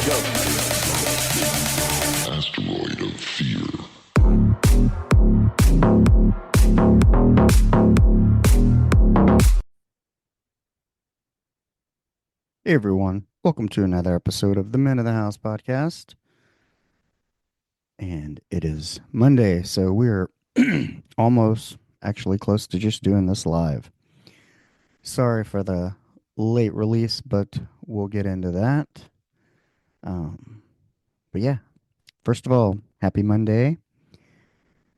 Asteroid of fear. Hey everyone, welcome to another episode of the Men of the House podcast. And it is Monday, so we're almost actually close to just doing this live. Sorry for the late release, but we'll get into that. Um, but yeah, first of all, happy Monday.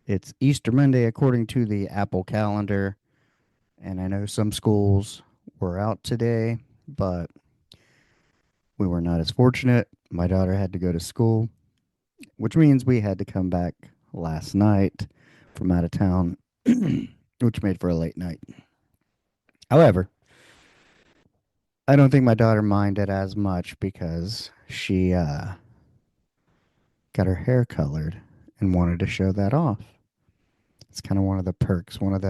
It's Easter Monday according to the Apple calendar, and I know some schools were out today, but we were not as fortunate. My daughter had to go to school, which means we had to come back last night from out of town, which made for a late night. However, I don't think my daughter minded as much because she got her hair colored and wanted to show that off. It's kind of one of the perks, one of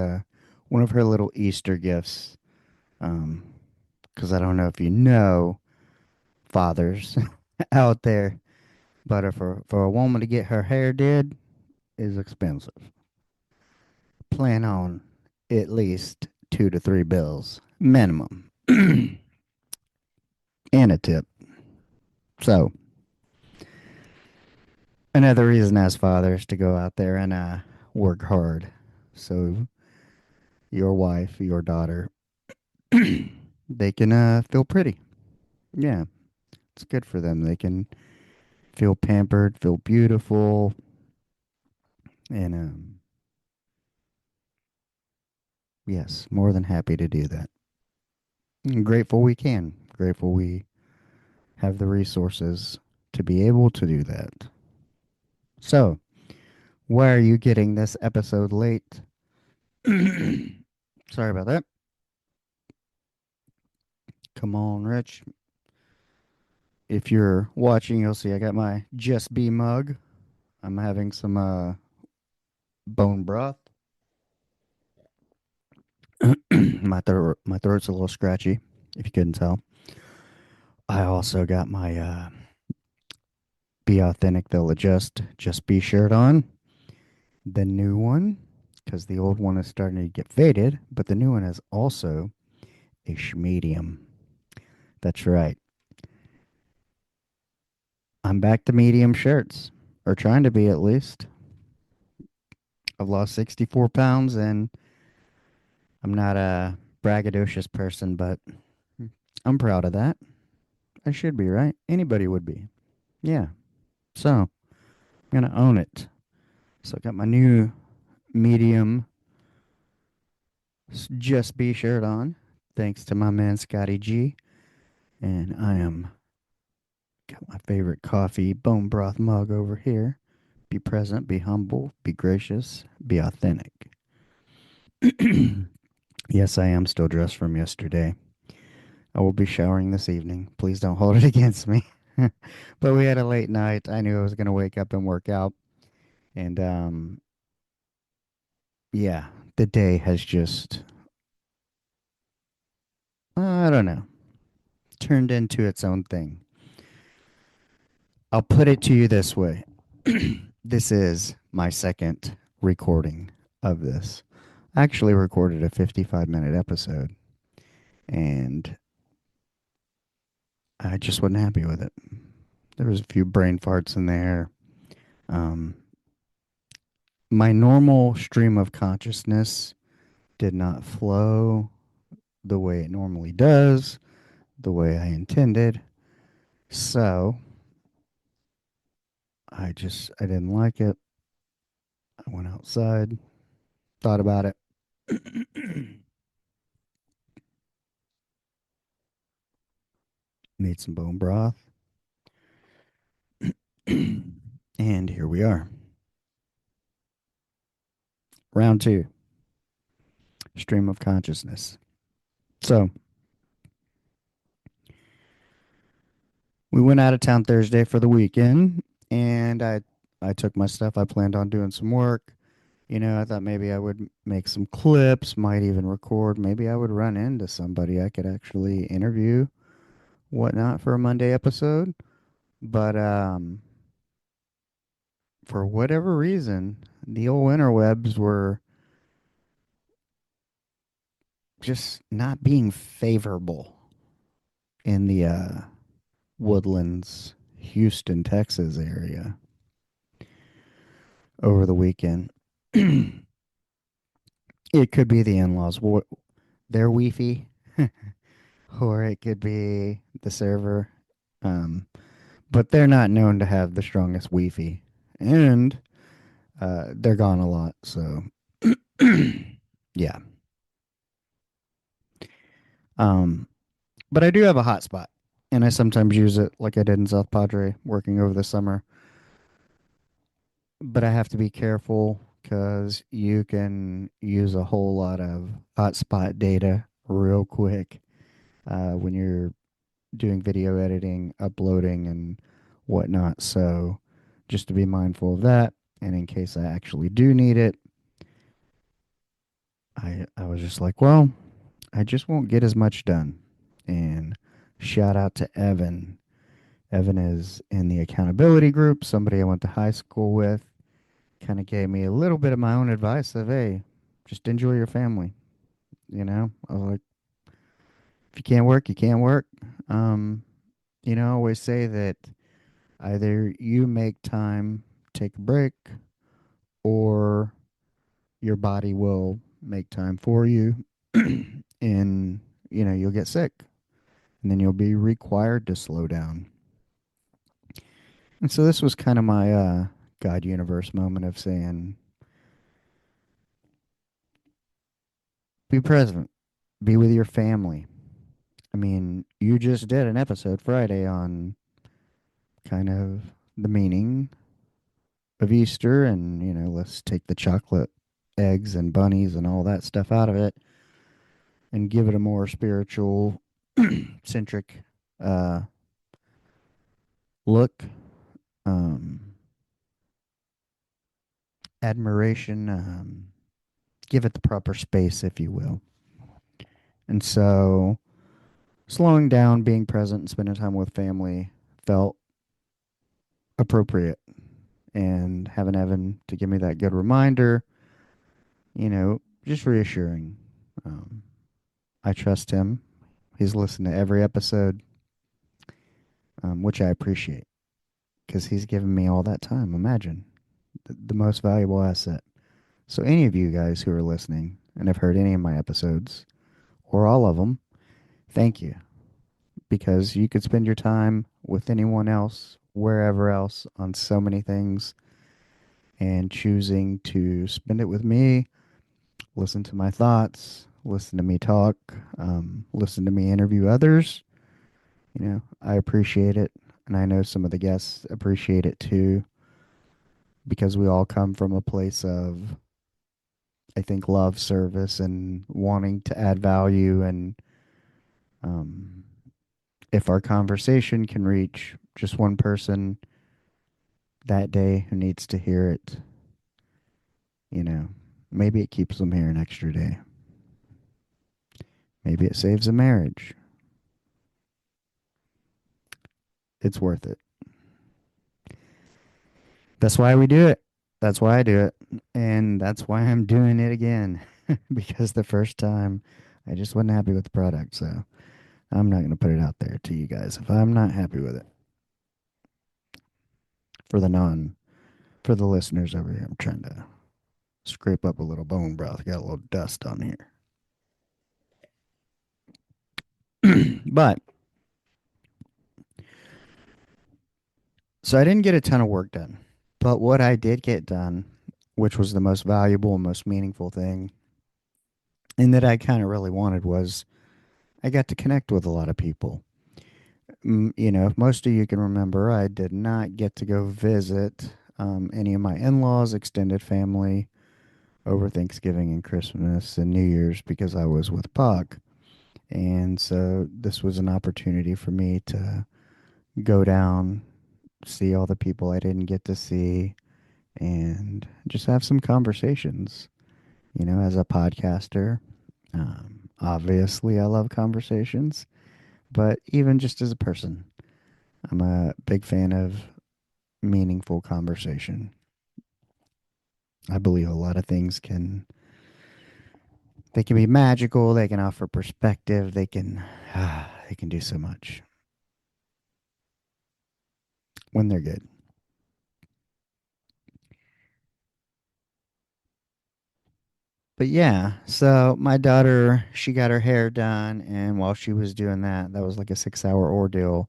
her little Easter gifts. Because I don't know if you know fathers out there, but for a woman to get her hair did is expensive. Plan on at least 2 to 3 bills minimum, and a tip. So another reason as fathers to go out there and work hard, so your wife, your daughter, they can feel pretty. Yeah, it's good for them. They can feel pampered, feel beautiful, and yes, more than happy to do that. And grateful we can. Grateful we have the resources to be able to do that. So, why are you getting this episode late? Sorry about that. Come on, Rich. If you're watching, you'll see I got my Just Be mug. I'm having some bone broth. My throat's a little scratchy, if you couldn't tell. I also got my Be Authentic, They'll Adjust, Just Be shirt on. The new one, because the old one is starting to get faded, but the new one is also a medium. That's right. I'm back to medium shirts, or trying to be at least. I've lost 64 pounds, and I'm not a braggadocious person, but I'm proud of that. I should be, right? Anybody would be. Yeah. So, I'm going to own it. So, I got my new medium Just Be shirt on, thanks to my man Scotty G. And I am got my favorite coffee bone broth mug over here. Be present, be humble, be gracious, be authentic. Yes, I am still dressed from yesterday. I will be showering this evening. Please don't hold it against me. But we had a late night. I knew I was going to wake up and work out. And yeah, the day has just, I don't know, turned into its own thing. I'll put it to you this way. This is my second recording of this. I actually recorded a 55-minute episode, and I just wasn't happy with it. There was a few brain farts in there. Um, my normal stream of consciousness did not flow the way it normally does, the way I intended. So I didn't like it. I went outside, thought about it, made some bone broth, and here we are. Round two, stream of consciousness. So we went out of town Thursday for the weekend, and I took my stuff. I planned on doing some work. I thought maybe I would make some clips, might even record. Maybe I would run into somebody I could actually interview, whatnot, for a Monday episode. But for whatever reason, the old interwebs were just not being favorable in the Woodlands, Houston, Texas area over the weekend. It could be the in-laws, their Wi-Fi, or it could be the server. Um, but they're not known to have the strongest Wi-Fi, and they're gone a lot. So, yeah. Um, but I do have a hotspot, and I sometimes use it, like I did in South Padre, working over the summer. But I have to be careful because you can use a whole lot of hotspot data real quick when you're doing video editing, uploading, and whatnot. So just to be mindful of that. And in case I actually do need it, I was just like, well, I just won't get as much done. And shout out to Evan. Evan is in the accountability group, somebody I went to high school with. Kind of gave me a little bit of my own advice of, hey, just enjoy your family. I was like, if you can't work, you can't work. Um, I always say that either you make time, take a break, or your body will make time for you, and you'll get sick, and then you'll be required to slow down. And so this was kind of my God universe moment of saying, be present, be with your family. I mean, you just did an episode Friday on kind of the meaning of Easter, and let's take the chocolate eggs and bunnies and all that stuff out of it and give it a more spiritual centric uh look, um admiration, give it the proper space, if you will. And so slowing down, being present, and spending time with family felt appropriate, and having Evan to give me that good reminder, just reassuring. um I trust him. He's listened to every episode, which I appreciate because he's given me all that time. Imagine the most valuable asset. So, any of you guys who are listening and have heard any of my episodes or all of them, thank you, because you could spend your time with anyone else, wherever else, on so many things, and choosing to spend it with me, listen to my thoughts, listen to me talk, listen to me interview others. I appreciate it. And I know some of the guests appreciate it too, because we all come from a place of, I think, love, service, and wanting to add value. And um, if our conversation can reach just one person that day who needs to hear it, you know, maybe it keeps them here an extra day. Maybe it saves a marriage. It's worth it. That's why we do it. That's why I do it. And that's why I'm doing it again. Because the first time I just wasn't happy with the product. So I'm not going to put it out there to you guys if I'm not happy with it. For the for the listeners over here, I'm trying to scrape up a little bone broth. Got a little dust on here. But so I didn't get a ton of work done. But what I did get done, which was the most valuable and most meaningful thing, and that I kind of really wanted, was I got to connect with a lot of people. If most of you can remember, I did not get to go visit any of my in laws, extended family over Thanksgiving and Christmas and New Year's because I was with Puck. And so this was an opportunity for me to go down, see all the people I didn't get to see, and just have some conversations. As a podcaster, obviously I love conversations, but even just as a person, I'm a big fan of meaningful conversation. I believe a lot of things can be magical, they can offer perspective, they can do so much when they're good. But yeah, so my daughter, she got her hair done, and while she was doing that, that was like a 6 hour ordeal.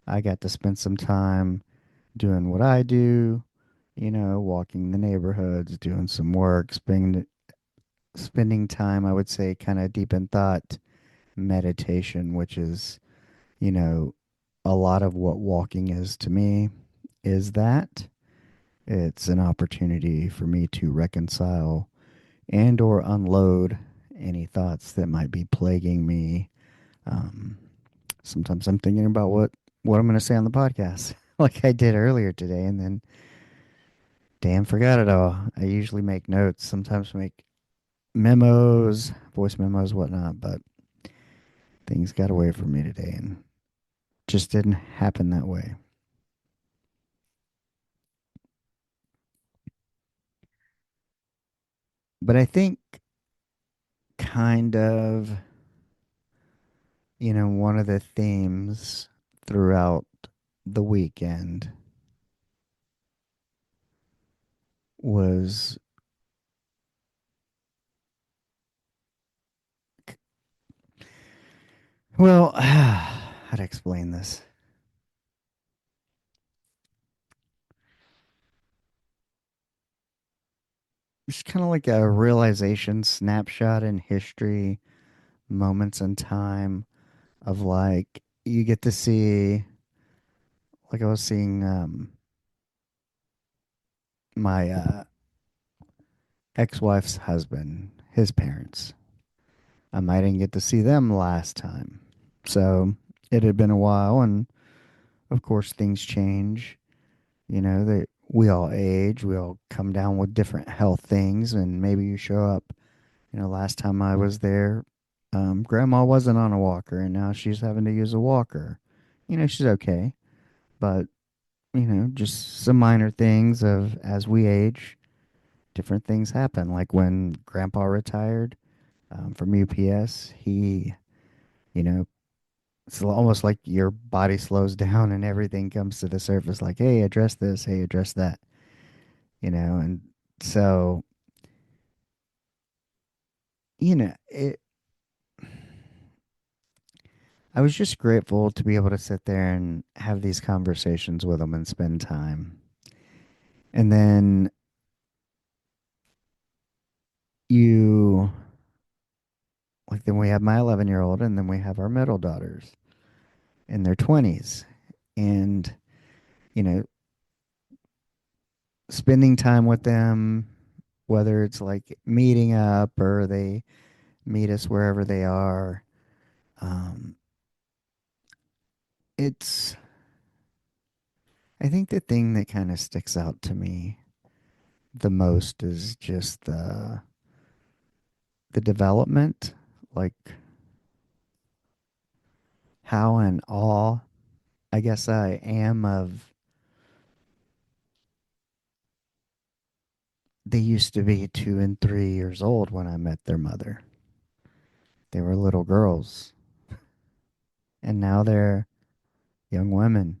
I got to spend some time doing what I do, walking the neighborhoods, doing some work, spending time, I would say, kind of deep in thought, meditation, which is, you know, a lot of what walking is to me, is that it's an opportunity for me to reconcile and or unload any thoughts that might be plaguing me. Um, Sometimes I'm thinking about what I'm going to say on the podcast, like I did earlier today, and then damn forgot it all. I usually make notes, sometimes make memos, voice memos, whatnot, but things got away from me today and just didn't happen that way. But I think kind of, one of the themes throughout the weekend was, well, how to explain this? It's kind of like a realization snapshot in history, moments in time of like you get to see, like I was seeing my ex-wife's husband, his parents. I didn't get to see them last time. So it had been a while, and of course things change. We all age, we all come down with different health things, and maybe you show up. Last time I was there, grandma wasn't on a walker, and now she's having to use a walker. She's okay, but just some minor things of as we age, different things happen. Like when grandpa retired from UPS, you know, it's almost like your body slows down and everything comes to the surface like, hey, address this, hey, address that, and so, it, I was just grateful to be able to sit there and have these conversations with them and spend time. And then you, like, then we have my 11-year-old, and then we have our middle daughters in their 20s. And, you know, spending time with them, whether it's like meeting up or they meet us wherever they are, um, it's, I think the thing that kind of sticks out to me the most is just the development, like how in awe I guess I am of they used to be 2 and 3 years old when I met their mother. They were little girls, and now they're young women,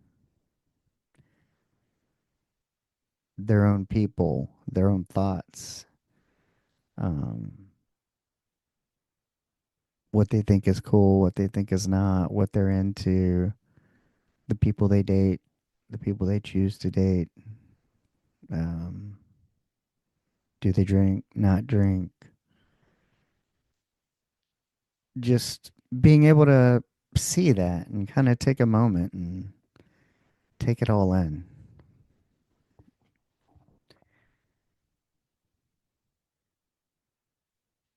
their own people, their own thoughts, um, what they think is cool, what they think is not, what they're into, the people they date, the people they choose to date. Um, do they drink, not drink? Just being able to see that and kind of take a moment and take it all in.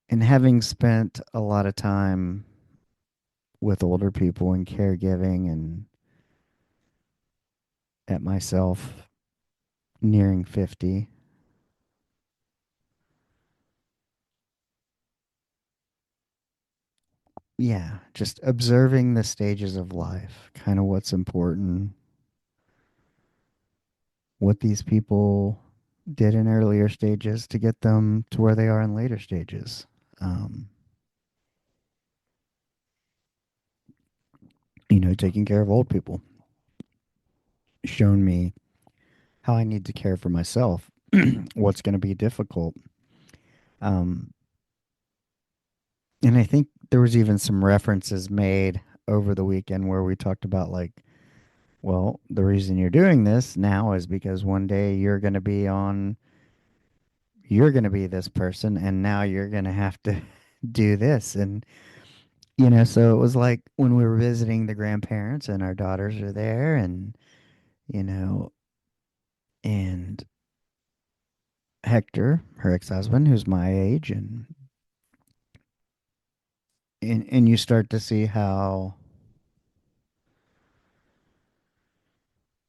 And having spent a lot of time with older people and caregiving and at myself nearing 50, yeah, just observing the stages of life, kind of what's important, what these people did in earlier stages to get them to where they are in later stages. Um, Taking care of old people, shown me how I need to care for myself, what's going to be difficult. Um, and I think there was even some references made over the weekend where we talked about like, well, the reason you're doing this now is because one day you're going to be this person and now you're going to have to do this. And, so it was like when we were visiting the grandparents and our daughters are there you know, and Hector, her ex-husband, who's my age, and you start to see how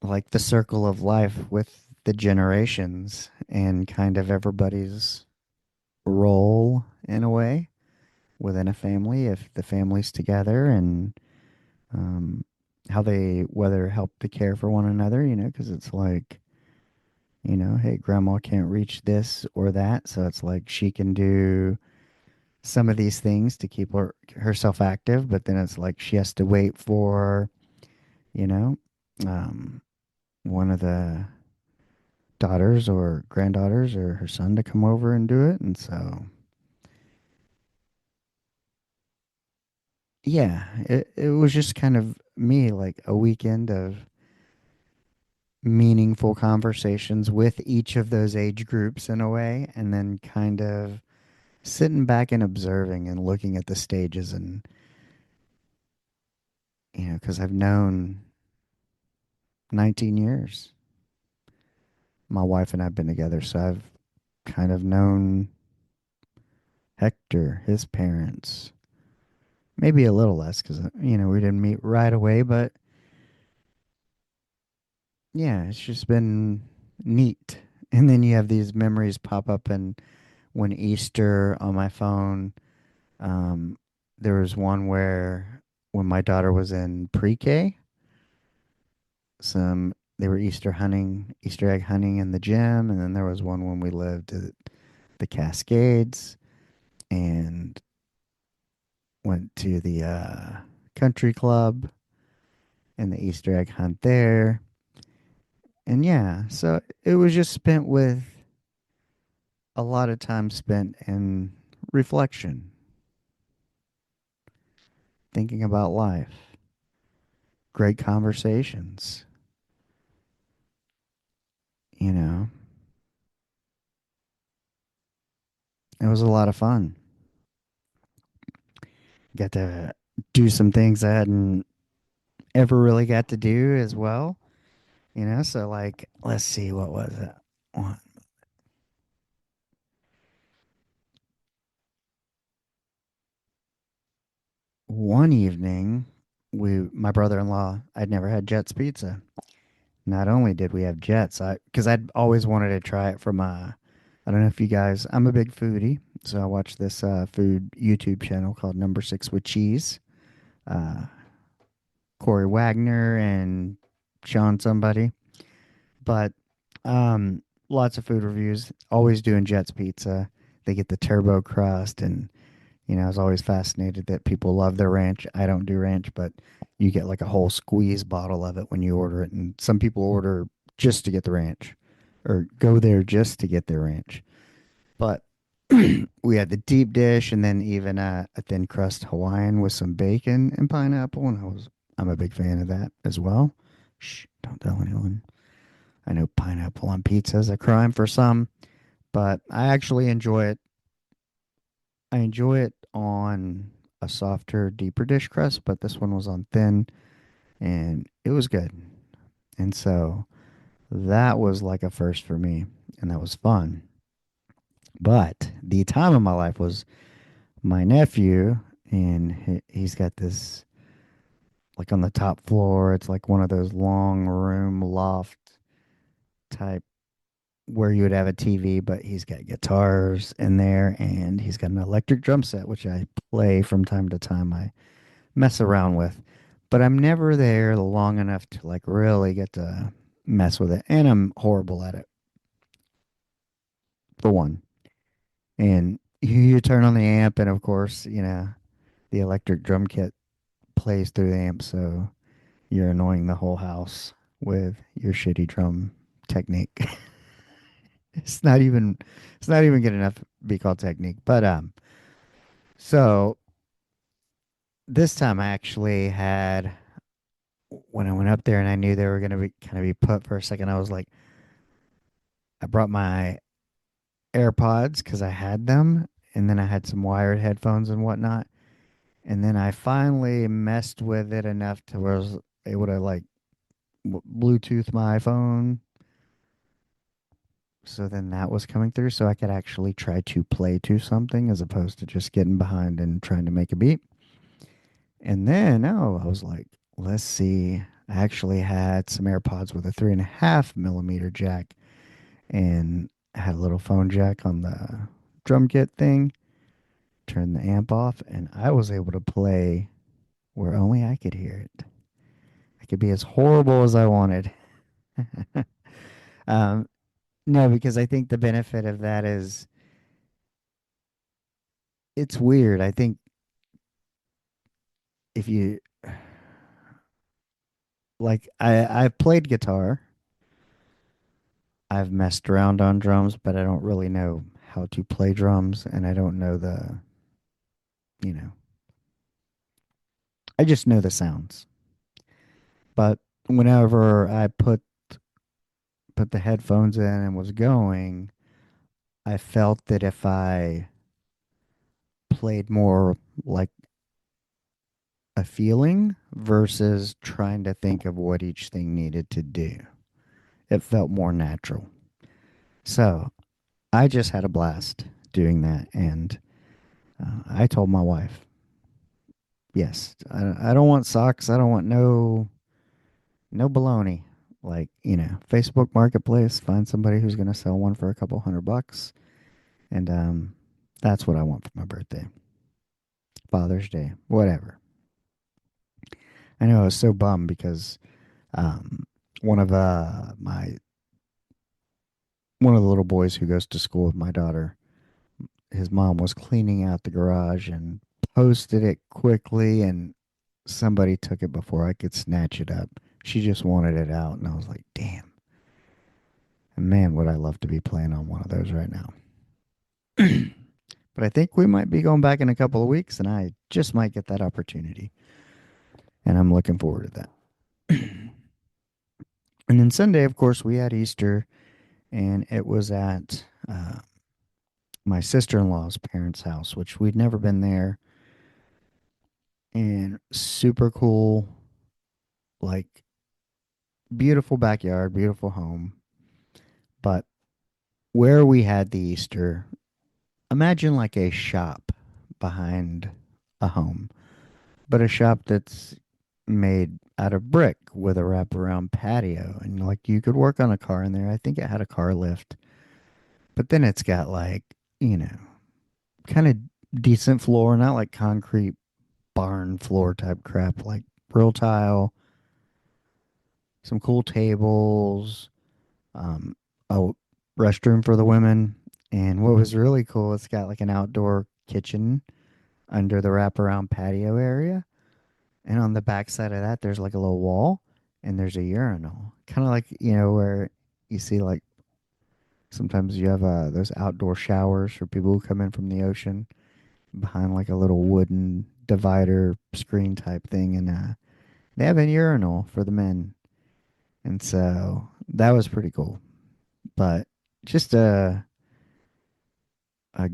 like the circle of life with the generations and kind of everybody's role in a way within a family if the family's together and um, how they whether help to care for one another, because it's like, hey, grandma can't reach this or that, so it's like she can do some of these things to keep herself active, but then it's like she has to wait for, you know, um, one of the daughters or granddaughters or her son to come over and do it. And so, yeah, it was just kind of me like a weekend of meaningful conversations with each of those age groups in a way, and then kind of sitting back and observing and looking at the stages and, because I've known 19 years. My wife and I've been together, so I've kind of known Hector, his parents, maybe a little less because, we didn't meet right away, but yeah, it's just been neat. And then you have these memories pop up, and when Easter on my phone, um, there was one where when my daughter was in pre-K, they were Easter egg hunting in the gym, and then there was one when we lived at the Cascades and went to the country club and the Easter egg hunt there. And yeah, so it was just spent with a lot of time spent in reflection, thinking about life, great conversations, you know. It was a lot of fun. Got to do some things I hadn't ever really got to do as well, So like, let's see, what was it? One evening, my brother-in-law, I'd never had Jets pizza. Not only did we have Jets, because I'd always wanted to try it from I don't know if you guys, I'm a big foodie, so I watch this food YouTube channel called Number Six with Cheese. Uh, Corey Wagner and Sean somebody, but um, lots of food reviews. Always doing Jets pizza. They get the turbo crust, and I was always fascinated that people love their ranch. I don't do ranch, but you get like a whole squeeze bottle of it when you order it. And some people order just to get the ranch or go there just to get their ranch. But we had the deep dish and then even a thin crust Hawaiian with some bacon and pineapple. And I'm a big fan of that as well. Shh, don't tell anyone. I know pineapple on pizza is a crime for some, but I actually enjoy it. I enjoy it on a softer, deeper dish crust, but this one was on thin and it was good. And so that was like a first for me, and that was fun. But the time of my life was my nephew, and he's got this like on the top floor. It's like one of those long room loft type where you would have a TV, but he's got guitars in there, and he's got an electric drum set, which I play from time to time. I mess around with, but I'm never there long enough to like really get to mess with it, and I'm horrible at it for one. And you turn on the amp, and of course, the electric drum kit plays through the amp, so you're annoying the whole house with your shitty drum technique. it's not even it's not even good enough to be called technique. But so this time I actually had when I went up there and I knew they were gonna be kind of be put for a second, I was like, I brought my AirPods because I had them, and then I had some wired headphones and whatnot. And then I finally messed with it enough to where I was able to like Bluetooth my iPhone. So then that was coming through, so I could actually try to play to something as opposed to just getting behind and trying to make a beat. And then, I was like, let's see. I actually had some AirPods with a 3.5 millimeter jack, and I had a little phone jack on the drum kit thing. Turned the amp off, and I was able to play where only I could hear it. I could be as horrible as I wanted. um, no, because I think the benefit of that is it's weird. I think if you like, I've played guitar, I've messed around on drums, but I don't really know how to play drums, and I don't know you know, I just know the sounds. But whenever I put the headphones in and was going, I felt that if I played more like a feeling versus trying to think of what each thing needed to do, it felt more natural. So I just had a blast doing that. And I told my wife, yes, I don't want socks. I don't want no baloney. Like, Facebook Marketplace, find somebody who's going to sell one for a couple $100. And that's what I want for my birthday, Father's Day, whatever. I know I was so bummed because um, one of my one of the little boys who goes to school with my daughter, his mom was cleaning out the garage and posted it quickly, and somebody took it before I could snatch it up. She just wanted it out, and I was like, damn. And man, would I love to be playing on one of those right now. But I think we might be going back in a couple of weeks, and I just might get that opportunity. And I'm looking forward to that. And then Sunday, of course, we had Easter, and it was at my sister in law's parents' house, which we'd never been there. And super cool, like beautiful backyard, beautiful home. But where we had the Easter, imagine like a shop behind a home, but a shop that's made out of brick with a wraparound patio. And like you could work on a car in there. I think it had a car lift, but then it's got like, you know, kind of decent floor, not like concrete barn floor type crap, like real tile, some cool tables, um, a restroom for the women. And what was really cool, it's got like an outdoor kitchen under the wraparound patio area. And on the back side of that, there's like a little wall and there's a urinal. Kind of like, where you see like sometimes you have those outdoor showers for people who come in from the ocean behind like a little wooden divider screen type thing. And they have a urinal for the men. And so that was pretty cool. But just a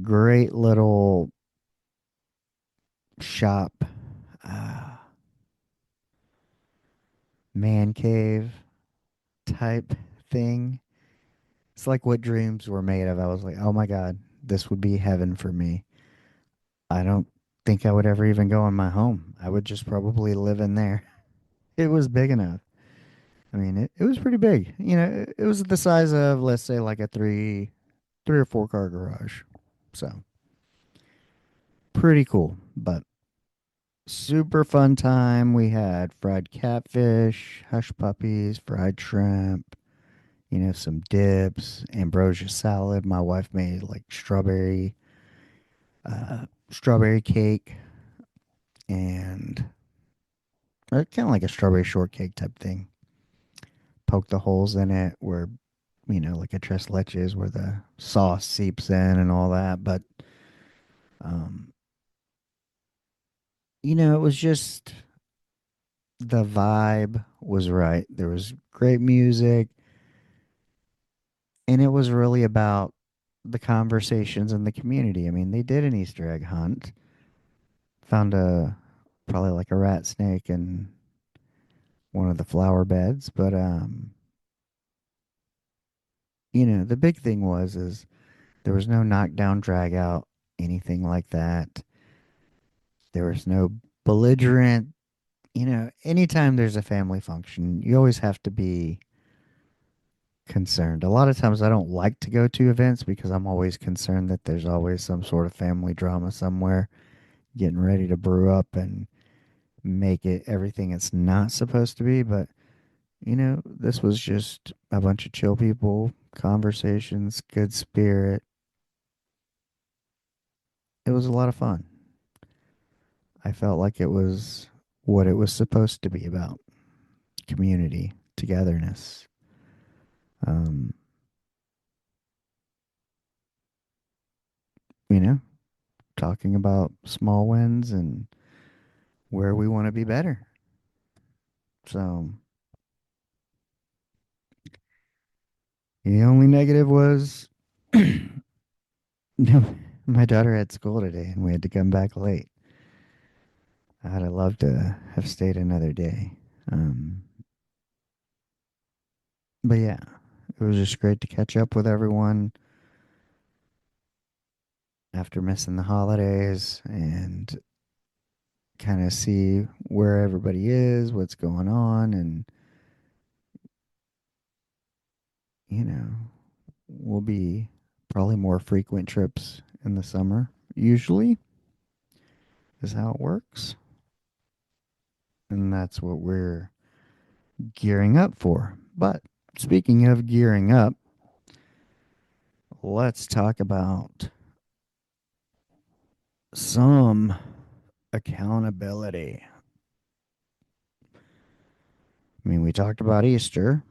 great little shop, uh, man cave type thing. It's like what dreams were made of. I was like, oh my God, this would be heaven for me. I don't think I would ever even go in my home. I would just probably live in there. It was big enough. I mean, it was pretty big. It was the size of, let's say, like a three or four car garage. So pretty cool, but super fun time. We had fried catfish, hush puppies, fried shrimp. some dips, ambrosia salad. My wife made like strawberry cake and kind of like a strawberry shortcake type thing. Poke the holes in it where, like a tres leches where the sauce seeps in and all that. But, um, it was just the vibe was right. There was great music, and it was really about the conversations in the community. I mean, they did an Easter egg hunt, found probably like a rat snake in one of the flower beds, but the big thing is there was no knockdown drag out, anything like that. There was no belligerent, anytime there's a family function, you always have to be concerned. A lot of times I don't like to go to events because I'm always concerned that there's always some sort of family drama somewhere getting ready to brew up and make it everything it's not supposed to be. But, this was just a bunch of chill people, conversations, good spirit. It was a lot of fun. I felt like it was what it was supposed to be about: community, togetherness. Um, you know, Talking about small wins and where we want to be better. So the only negative was my daughter had school today and we had to come back late. I'd have loved to have stayed another day. Um, but yeah, it was just great to catch up with everyone after missing the holidays and kind of see where everybody is, what's going on, and you know, will be probably more frequent trips in the summer. Usually is how it works, and that's what we're gearing up for. But speaking of gearing up, let's talk about some accountability. I mean, we talked about Easter,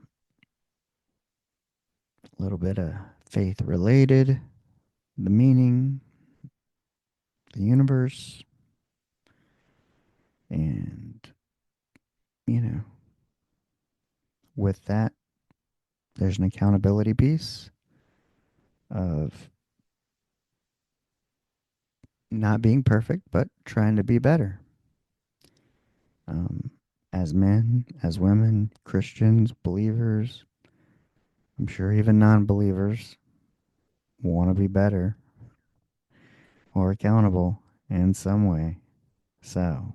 a little bit of faith related, the meaning, the universe, and, you know, with that, there's an accountability piece of not being perfect, but trying to be better. Um, as men, as women, Christians, believers, I'm sure even non believers want to be better or accountable in some way. So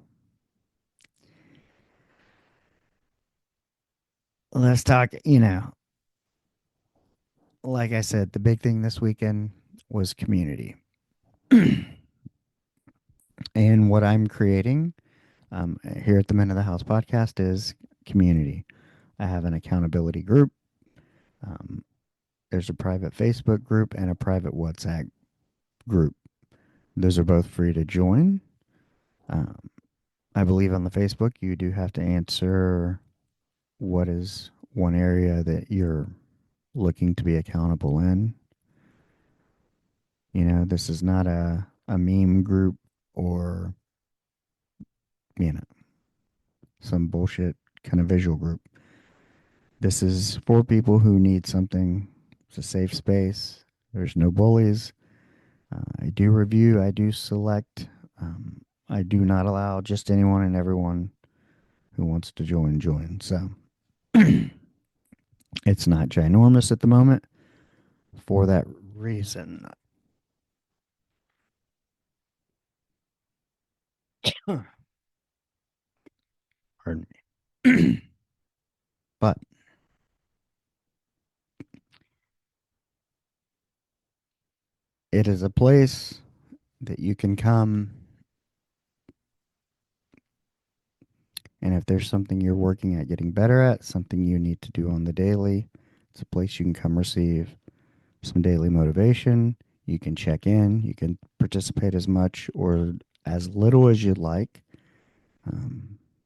let's talk, like I said, the big thing this weekend was community. And what I'm creating here at the Men of the House podcast is community. I have an accountability group. Um, there's a private Facebook group and a private WhatsApp group. Those are both free to join. Um, I believe on the Facebook, you do have to answer what is one area that you're looking to be accountable in. This is not a meme group or, you know, some bullshit kind of visual group. This is for people who need something. It's a safe space. There's no bullies. I do review, I do select. I do not allow just anyone and everyone who wants to join. So it's not ginormous at the moment for that reason. Pardon me. But it is a place that you can come, and if there's something you're working at getting better at, something you need to do on the daily, It's a place you can come receive some daily motivation. You can check in. You can participate as much or as little as you'd like.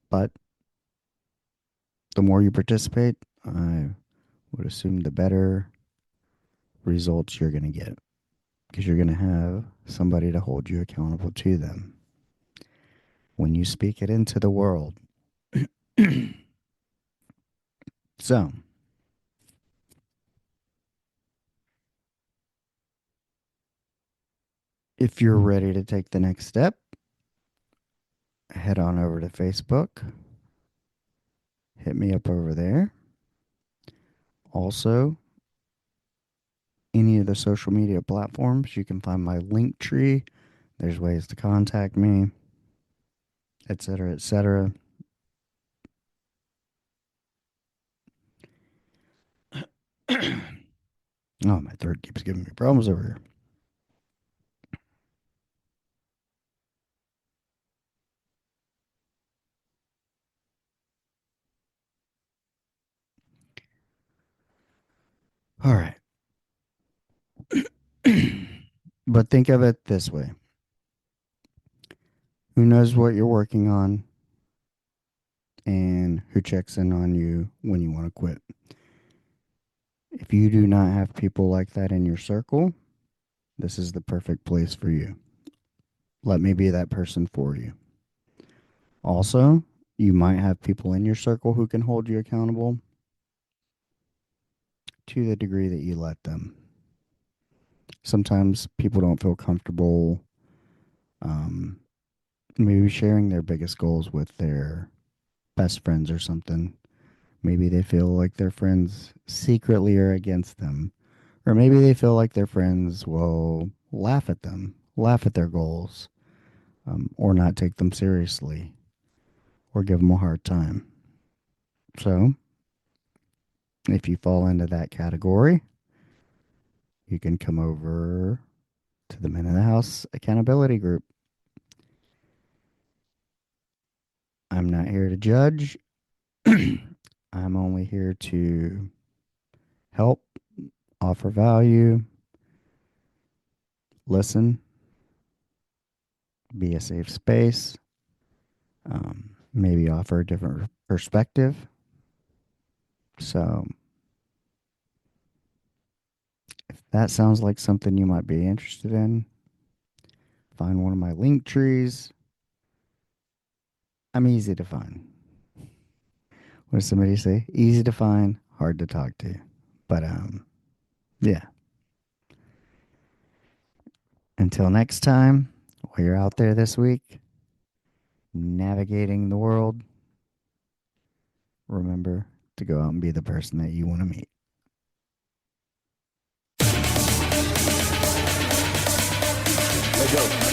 But the more you participate, I would assume the better results you're going to get because you're going to have somebody to hold you accountable to them when you speak it into the world. So, if you're ready to take the next step, head on over to Facebook. Hit me up over there. Also, any of the social media platforms, you can find my link tree. There's ways to contact me, etc., etc. Oh, my throat keeps giving me problems over here. All right. But think of it this way: who knows what you're working on and who checks in on you when you want to quit? If you do not have people like that in your circle, this is the perfect place for you. Let me be that person for you. Also, you might have people in your circle who can hold you accountable to the degree that you let them. Sometimes people don't feel comfortable um, maybe sharing their biggest goals with their best friends or something. Maybe they feel like their friends secretly are against them. Or maybe they feel like their friends will laugh at them, laugh at their goals, or not take them seriously, or give them a hard time. So, if you fall into that category, you can come over to the Men in the House Accountability Group. I'm not here to judge. I'm only here to help, offer value, listen, be a safe space, maybe offer a different perspective. So, if that sounds like something you might be interested in, find one of my link trees. I'm easy to find. What does somebody say? Easy to find, hard to talk to. But yeah. Until next time, while you're out there this week, navigating the world, remember to go out and be the person that you want to meet. Let's go.